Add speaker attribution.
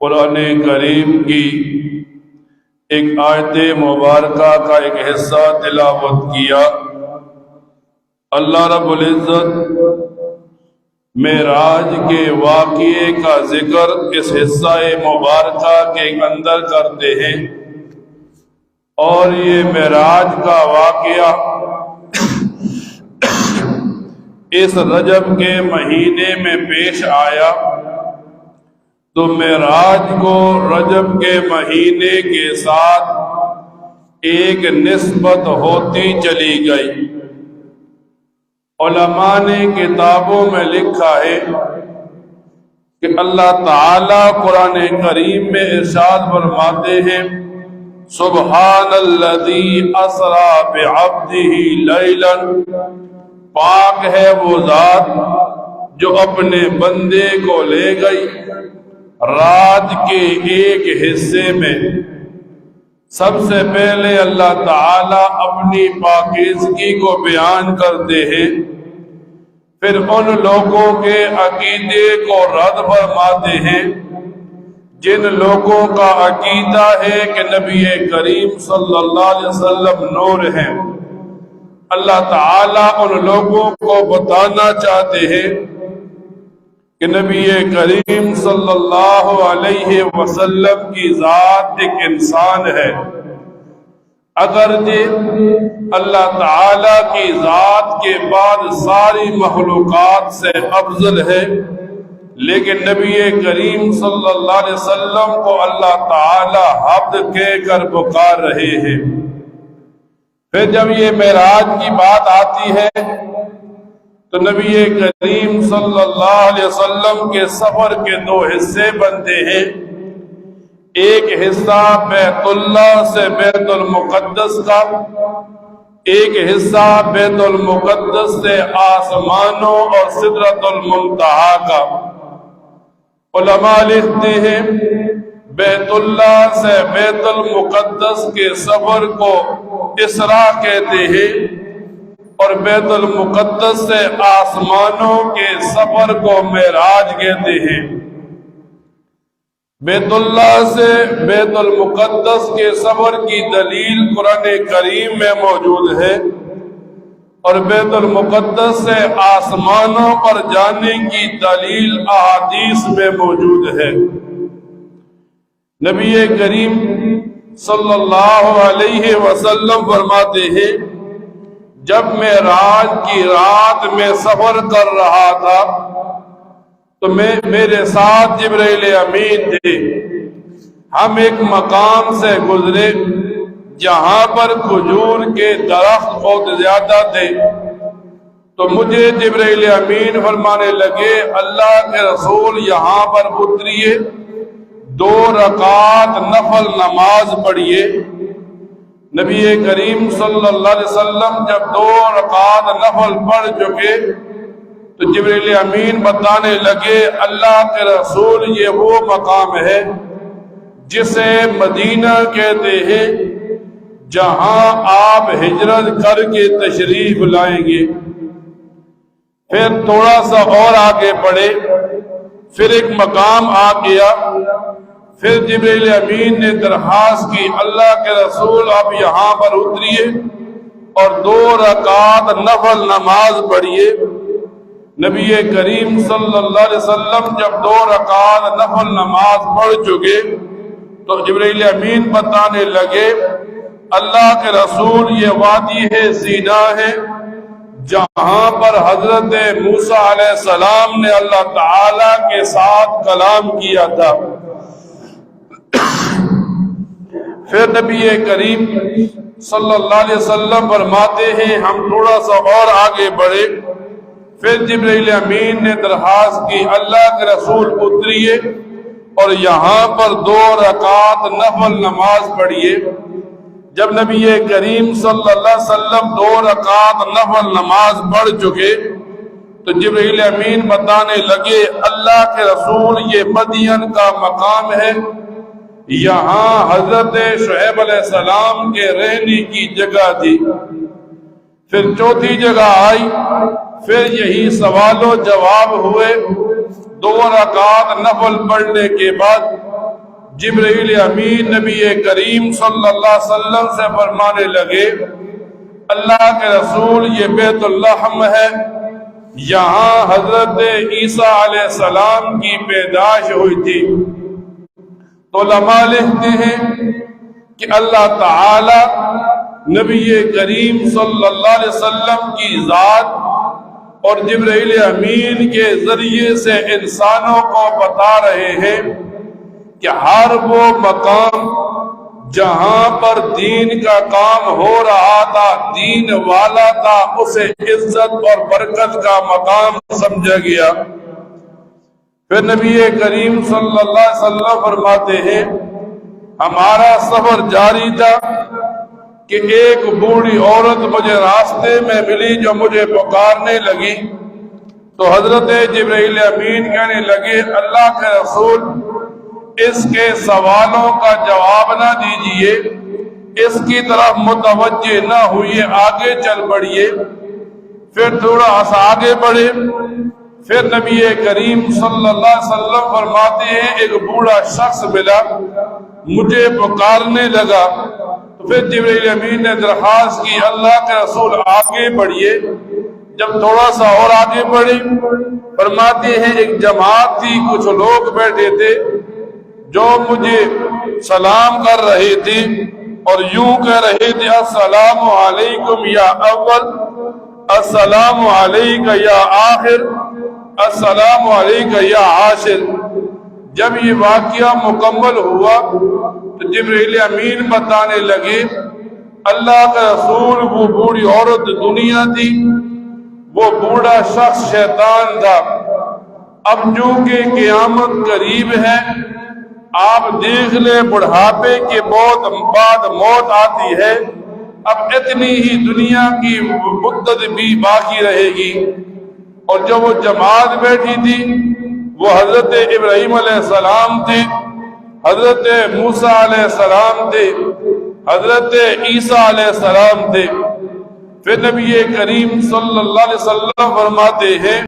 Speaker 1: قرآن کریم کی ایک آیت مبارکہ کا ایک حصہ تلاوت کیا۔ اللہ رب العزت معراج کے واقعے کا ذکر اس حصہ مبارکہ کے اندر کرتے ہیں، اور یہ معراج کا واقعہ اس رجب کے مہینے میں پیش آیا، تو معراج کو رجب کے مہینے کے ساتھ ایک نسبت ہوتی چلی گئی۔ علماء نے کتابوں میں لکھا ہے کہ اللہ تعالیٰ قرآن کریم میں ارشاد فرماتے ہیں، سبحان الذی اسری بعبدہ لیلا، پاک ہے وہ ذات جو اپنے بندے کو لے گئی رات کے ایک حصے میں۔ سب سے پہلے اللہ تعالیٰ اپنی پاکیزگی کو بیان کرتے ہیں، پھر ان لوگوں کے عقیدے کو رد فرماتے ہیں جن لوگوں کا عقیدہ ہے کہ نبی کریم صلی اللہ علیہ وسلم نور ہیں۔ اللہ تعالیٰ ان لوگوں کو بتانا چاہتے ہیں کہ نبی کریم صلی اللہ علیہ وسلم کی ذات ایک انسان ہے۔ اگرچہ اللہ تعالیٰ کی ذات کے بعد ساری مخلوقات سے افضل ہے، لیکن نبی کریم صلی اللہ علیہ وسلم کو اللہ تعالیٰ عبد کہہ کر پکار رہے ہیں۔ پھر جب یہ معراج کی بات آتی ہے تو نبی کریم صلی اللہ علیہ وسلم کے سفر کے دو حصے بنتے ہیں، ایک حصہ بیت اللہ سے بیت المقدس کا، ایک حصہ بیت المقدس سے آسمانوں اور سدرۃ المنتہا کا۔ علماء لکھتے ہیں بیت اللہ سے بیت المقدس کے سفر کو اسراء کہتے ہیں، اور بیت المقدس سے آسمانوں کے سفر کو معراج کہتے ہیں۔ بیت اللہ سے بیت المقدس کے سفر کی دلیل قرآن کریم میں موجود ہے، اور بیت المقدس سے آسمانوں پر جانے کی دلیل احادیث میں موجود ہے۔ نبی کریم صلی اللہ علیہ وسلم فرماتے ہیں، جب معراج کی رات میں سفر کر رہا تھا تو میرے ساتھ جبرائیل امین تھے۔ ہم ایک مقام سے گزرے جہاں پر کھجور کے درخت بہت زیادہ تھے، تو مجھے جبرائیل امین فرمانے لگے، اللہ کے رسول یہاں پر اتریے، 2 رکعت نفل نماز پڑھیے۔ نبی کریم صلی اللہ علیہ وسلم جب 2 رکعت نفل پڑھ چکے تو جبرائیل امین بتانے لگے، اللہ کے رسول یہ وہ مقام ہے جسے مدینہ کہتے ہیں جہاں آپ ہجرت کر کے تشریف لائیں گے۔ پھر تھوڑا سا اور آگے بڑھے، پھر ایک مقام آ گیا، پھر جبرائیل امین نے درخواست کی، اللہ کے رسول آپ یہاں پر اتریے اور 2 رکعت نفل نماز پڑھیے۔ نبی کریم صلی اللہ علیہ وسلم جب 2 رکعت نفل نماز پڑھ چکے تو جبرائیل امین بتانے لگے، اللہ کے رسول یہ وادی سینا ہے جہاں پر حضرت موسیٰ علیہ السلام نے اللہ تعالیٰ کے ساتھ کلام کیا تھا۔ پھر نبی کریم صلی اللہ علیہ وسلم فرماتے ہیں، ہم تھوڑا سا اور آگے بڑھے، پھر جبرائیل امین نے درخواست کی، اللہ کے رسول اتریے اور یہاں پر 2 رکعت نفل نماز پڑھیے۔ جب نبی کریم صلی اللہ علیہ وسلم 2 رکعت نفل نماز پڑھ چکے تو جبرائیل امین بتانے لگے، اللہ کے رسول یہ مدین کا مقام ہے، یہاں حضرت شعیب علیہ السلام کے رہنے کی جگہ تھی۔ پھر چوتھی جگہ آئی، پھر یہی سوال و جواب ہوئے۔ 2 رکعت نفل پڑھنے کے بعد جبرائیل امین نبی کریم صلی اللہ علیہ وسلم سے فرمانے لگے اللہ کے رسول یہ بیت اللحم ہے، یہاں حضرت عیسیٰ علیہ السلام کی پیدائش ہوئی تھی۔ تو علماء لکھتے ہیں کہ اللہ تعالی نبی کریم صلی اللہ علیہ وسلم کی ذات اور جبرائیل امین کے ذریعے سے انسانوں کو بتا رہے ہیں کہ ہر وہ مقام جہاں پر دین کا کام ہو رہا تھا، دین والا تھا، اسے عزت اور برکت کا مقام سمجھا گیا۔ پھر نبی کریم صلی اللہ علیہ وسلم فرماتے ہیں ہمارا سفر جاری تھا کہ ایک بوڑھی عورت مجھے راستے میں ملی جو مجھے پکارنے لگی، تو حضرت جبرائیل امین کہنے لگے اللہ کے رسول اس کے سوالوں کا جواب نہ دیجئے، اس کی طرف متوجہ نہ ہوئے، آگے چل پڑیے۔ پھر تھوڑا سا آگے بڑھے، پھر نبی کریم صلی اللہ علیہ وسلم فرماتے ہیں ایک بوڑھا شخص ملا مجھے پکارنے لگا، تو پھر جبرائیل امین نے درخواست کی اللہ کے رسول آگے بڑھیے۔ جب تھوڑا سا اور آگے بڑھے فرماتے ہیں ایک جماعت تھی، کچھ لوگ بیٹھے تھے جو مجھے سلام کر رہے تھے اور یوں کہہ رہے تھے السلام علیکم یا اول، السلام علیکم یا آخر، السلام علیکم یا عاشر۔ جب یہ واقعہ مکمل ہوا تو جبرائیل امین بتانے لگے اللہ کا رسول وہ بوڑھی عورت دنیا تھی، وہ بوڑھا شخص شیطان تھا۔ اب چونکہ قیامت قریب ہے، آپ دیکھ لیں بڑھاپے کے بعد موت آتی ہے، اب اتنی ہی دنیا کی مدت بھی باقی رہے گی۔ اور جو وہ جماعت بیٹھی تھی وہ حضرت ابراہیم علیہ السلام تھے، حضرت موسیٰ علیہ السلام تھے، حضرت عیسیٰ علیہ السلام تھے۔ پھر نبی کریم صلی اللہ علیہ وسلم فرماتے ہیں